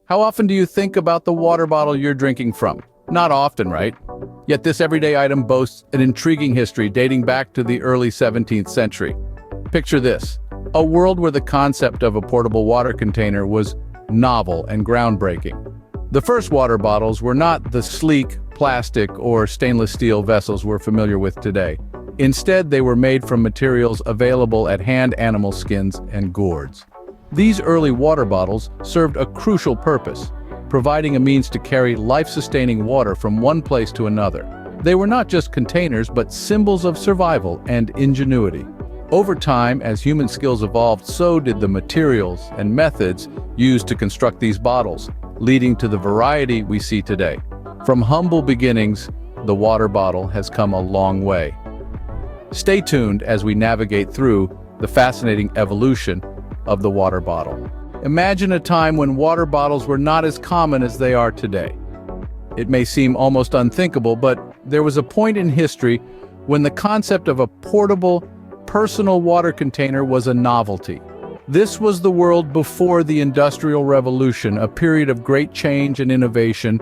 How often do you think about the water bottle you're drinking from? Not often, right? Yet this everyday item boasts an intriguing history dating back to the early 17th century. Picture this, a world where the concept of a portable water container was novel and groundbreaking. The first water bottles were not the sleek, plastic, or stainless steel vessels we're familiar with today. Instead, they were made from materials available at hand, animal skins, and gourds. These early water bottles served a crucial purpose, providing a means to carry life-sustaining water from one place to another. They were not just containers, but symbols of survival and ingenuity. Over time, as human skills evolved, so did the materials and methods used to construct these bottles, leading to the variety we see today. From humble beginnings, the water bottle has come a long way. Stay tuned as we navigate through the fascinating evolution of the water bottle. Imagine a time when water bottles were not as common as they are today. It may seem almost unthinkable, but there was a point in history when the concept of a portable, personal water container was a novelty. This was the world before the Industrial Revolution, a period of great change and innovation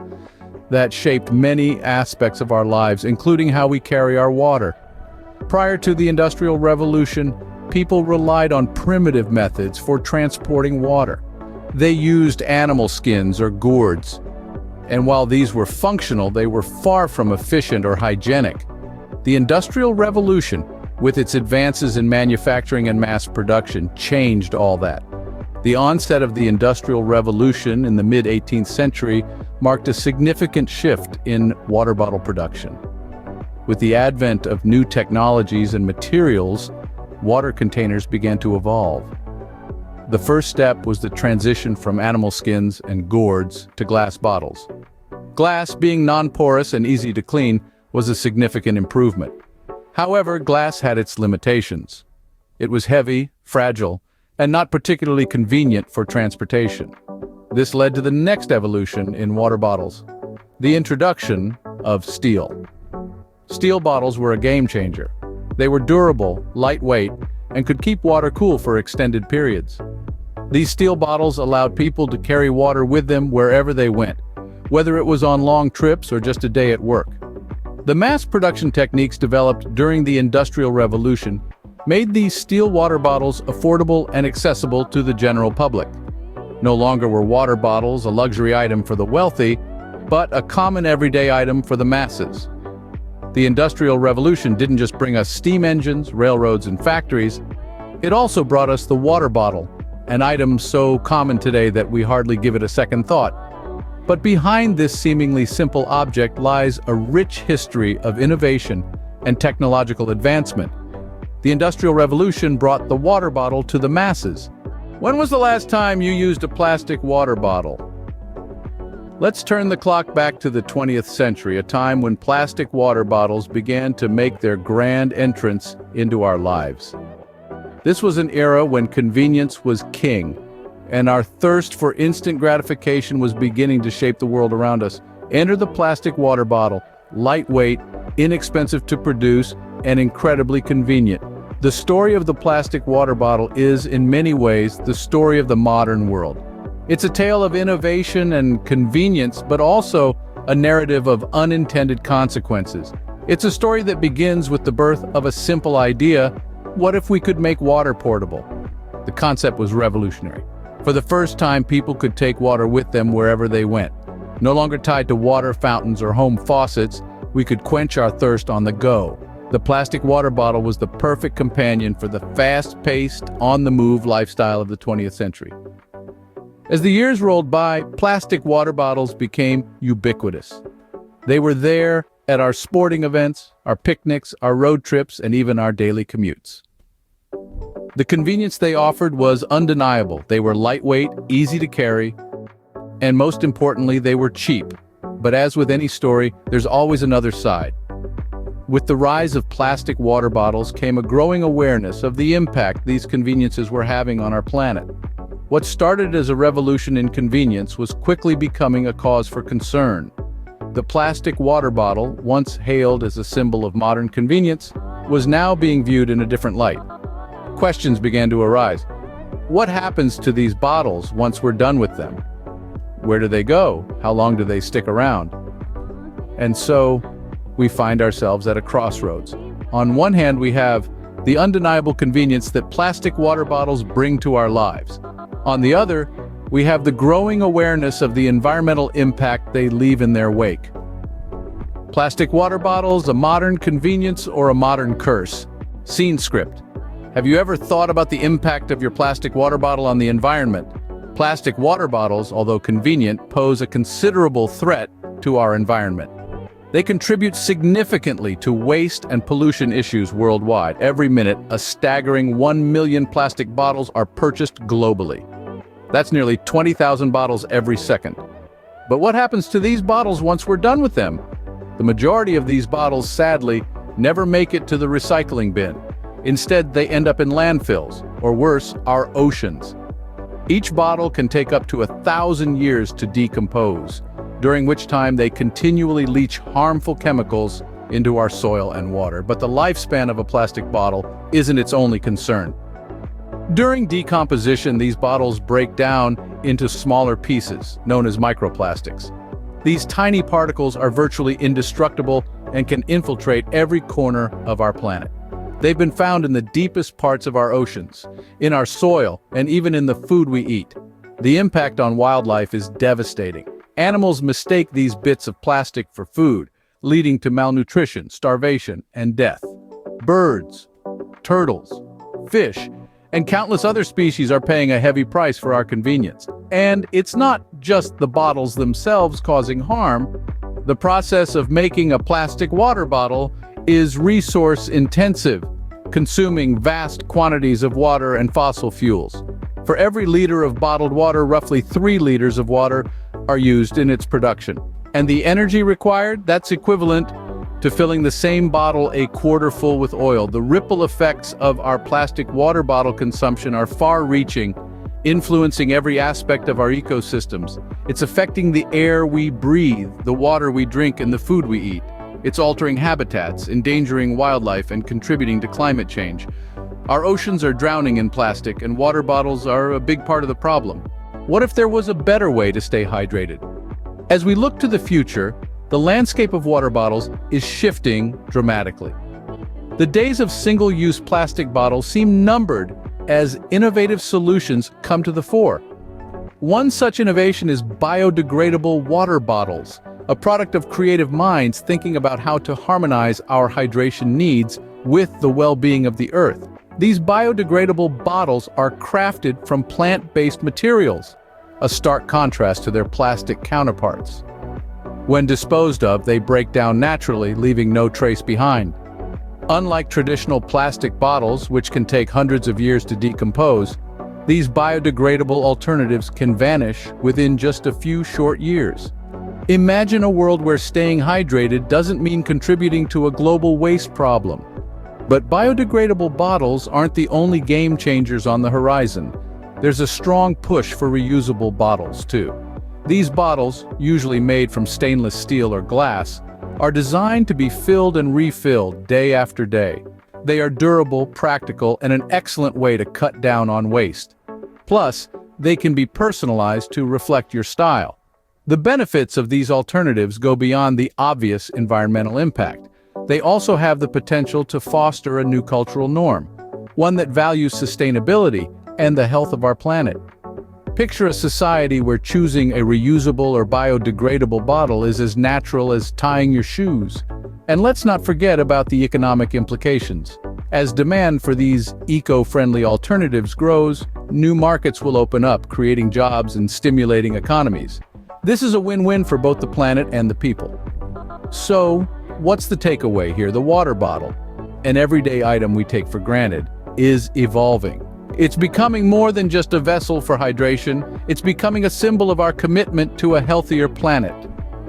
that shaped many aspects of our lives, including how we carry our water. Prior to the Industrial Revolution, people relied on primitive methods for transporting water. They used animal skins or gourds, and while these were functional, they were far from efficient or hygienic. The Industrial Revolution, with its advances in manufacturing and mass production, changed all that. The onset of the Industrial Revolution in the mid-18th century marked a significant shift in water bottle production. With the advent of new technologies and materials, water containers began to evolve. The first step was the transition from animal skins and gourds to glass bottles. Glass, being non-porous and easy to clean, was a significant improvement. However, glass had its limitations. It was heavy, fragile, and not particularly convenient for transportation. This led to the next evolution in water bottles, the introduction of steel. Steel bottles were a game changer. They were durable, lightweight, and could keep water cool for extended periods. These steel bottles allowed people to carry water with them wherever they went, whether it was on long trips or just a day at work. The mass production techniques developed during the Industrial Revolution made these steel water bottles affordable and accessible to the general public. No longer were water bottles a luxury item for the wealthy, but a common everyday item for the masses. The Industrial Revolution didn't just bring us steam engines, railroads, and factories. It also brought us the water bottle, an item so common today that we hardly give it a second thought. But behind this seemingly simple object lies a rich history of innovation and technological advancement. The Industrial Revolution brought the water bottle to the masses. When was the last time you used a plastic water bottle? Let's turn the clock back to the 20th century, a time when plastic water bottles began to make their grand entrance into our lives. This was an era when convenience was king, and our thirst for instant gratification was beginning to shape the world around us. Enter the plastic water bottle, lightweight, inexpensive to produce, and incredibly convenient. The story of the plastic water bottle is, in many ways, the story of the modern world. It's a tale of innovation and convenience, but also a narrative of unintended consequences. It's a story that begins with the birth of a simple idea: what if we could make water portable? The concept was revolutionary. For the first time, people could take water with them wherever they went. No longer tied to water fountains or home faucets, we could quench our thirst on the go. The plastic water bottle was the perfect companion for the fast-paced, on-the-move lifestyle of the 20th century. As the years rolled by, plastic water bottles became ubiquitous. They were there at our sporting events, our picnics, our road trips, and even our daily commutes. The convenience they offered was undeniable. They were lightweight, easy to carry, and most importantly, they were cheap. But as with any story, there's always another side. With the rise of plastic water bottles came a growing awareness of the impact these conveniences were having on our planet. What started as a revolution in convenience was quickly becoming a cause for concern. The plastic water bottle, once hailed as a symbol of modern convenience, was now being viewed in a different light. Questions began to arise. What happens to these bottles once we're done with them? Where do they go? How long do they stick around? And so, we find ourselves at a crossroads. On one hand, we have the undeniable convenience that plastic water bottles bring to our lives. On the other, we have the growing awareness of the environmental impact they leave in their wake. Plastic water bottles, a modern convenience or a modern curse? Scene script. Have you ever thought about the impact of your plastic water bottle on the environment? Plastic water bottles, although convenient, pose a considerable threat to our environment. They contribute significantly to waste and pollution issues worldwide. Every minute, a staggering 1 million plastic bottles are purchased globally. That's nearly 20,000 bottles every second. But what happens to these bottles once we're done with them? The majority of these bottles, sadly, never make it to the recycling bin. Instead, they end up in landfills, or worse, our oceans. Each bottle can take up to 1,000 years to decompose, during which time they continually leach harmful chemicals into our soil and water. But the lifespan of a plastic bottle isn't its only concern. During decomposition, these bottles break down into smaller pieces, known as microplastics. These tiny particles are virtually indestructible and can infiltrate every corner of our planet. They've been found in the deepest parts of our oceans, in our soil, and even in the food we eat. The impact on wildlife is devastating. Animals mistake these bits of plastic for food, leading to malnutrition, starvation, and death. Birds, turtles, fish, and countless other species are paying a heavy price for our convenience. And it's not just the bottles themselves causing harm. The process of making a plastic water bottle is resource-intensive, consuming vast quantities of water and fossil fuels. For every liter of bottled water, roughly 3 liters of water are used in its production. And the energy required, that's equivalent to filling the same bottle a quarter full with oil. The ripple effects of our plastic water bottle consumption are far-reaching, influencing every aspect of our ecosystems. It's affecting the air we breathe, the water we drink, and the food we eat. It's altering habitats, endangering wildlife, and contributing to climate change. Our oceans are drowning in plastic, and water bottles are a big part of the problem. What if there was a better way to stay hydrated? As we look to the future, the landscape of water bottles is shifting dramatically. The days of single-use plastic bottles seem numbered as innovative solutions come to the fore. One such innovation is biodegradable water bottles, a product of creative minds thinking about how to harmonize our hydration needs with the well-being of the earth. These biodegradable bottles are crafted from plant-based materials, a stark contrast to their plastic counterparts. When disposed of, they break down naturally, leaving no trace behind. Unlike traditional plastic bottles, which can take hundreds of years to decompose, these biodegradable alternatives can vanish within just a few short years. Imagine a world where staying hydrated doesn't mean contributing to a global waste problem. But biodegradable bottles aren't the only game changers on the horizon. There's a strong push for reusable bottles, too. These bottles, usually made from stainless steel or glass, are designed to be filled and refilled day after day. They are durable, practical, and an excellent way to cut down on waste. Plus, they can be personalized to reflect your style. The benefits of these alternatives go beyond the obvious environmental impact. They also have the potential to foster a new cultural norm, one that values sustainability and the health of our planet. Picture a society where choosing a reusable or biodegradable bottle is as natural as tying your shoes. And let's not forget about the economic implications. As demand for these eco-friendly alternatives grows, new markets will open up, creating jobs and stimulating economies. This is a win-win for both the planet and the people. So, what's the takeaway here? The water bottle, an everyday item we take for granted, is evolving. It's becoming more than just a vessel for hydration. It's becoming a symbol of our commitment to a healthier planet.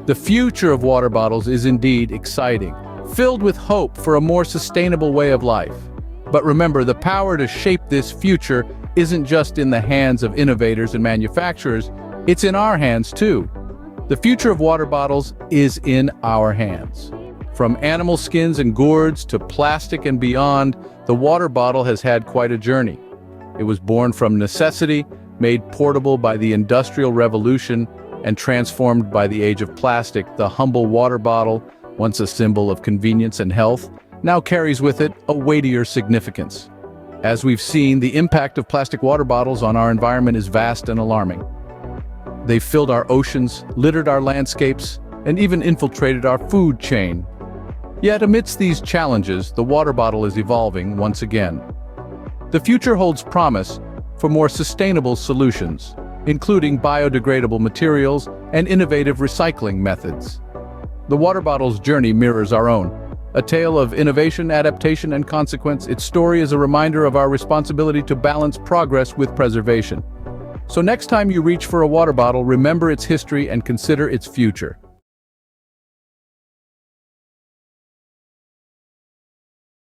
The future of water bottles is indeed exciting, filled with hope for a more sustainable way of life. But remember, the power to shape this future isn't just in the hands of innovators and manufacturers, it's in our hands too. The future of water bottles is in our hands. From animal skins and gourds to plastic and beyond, the water bottle has had quite a journey. It was born from necessity, made portable by the Industrial Revolution, and transformed by the age of plastic, the humble water bottle, once a symbol of convenience and health, now carries with it a weightier significance. As we've seen, the impact of plastic water bottles on our environment is vast and alarming. They've filled our oceans, littered our landscapes, and even infiltrated our food chain. Yet amidst these challenges, the water bottle is evolving once again. The future holds promise for more sustainable solutions, including biodegradable materials and innovative recycling methods. The water bottle's journey mirrors our own. A tale of innovation, adaptation, and consequence, its story is a reminder of our responsibility to balance progress with preservation. So next time you reach for a water bottle, remember its history and consider its future.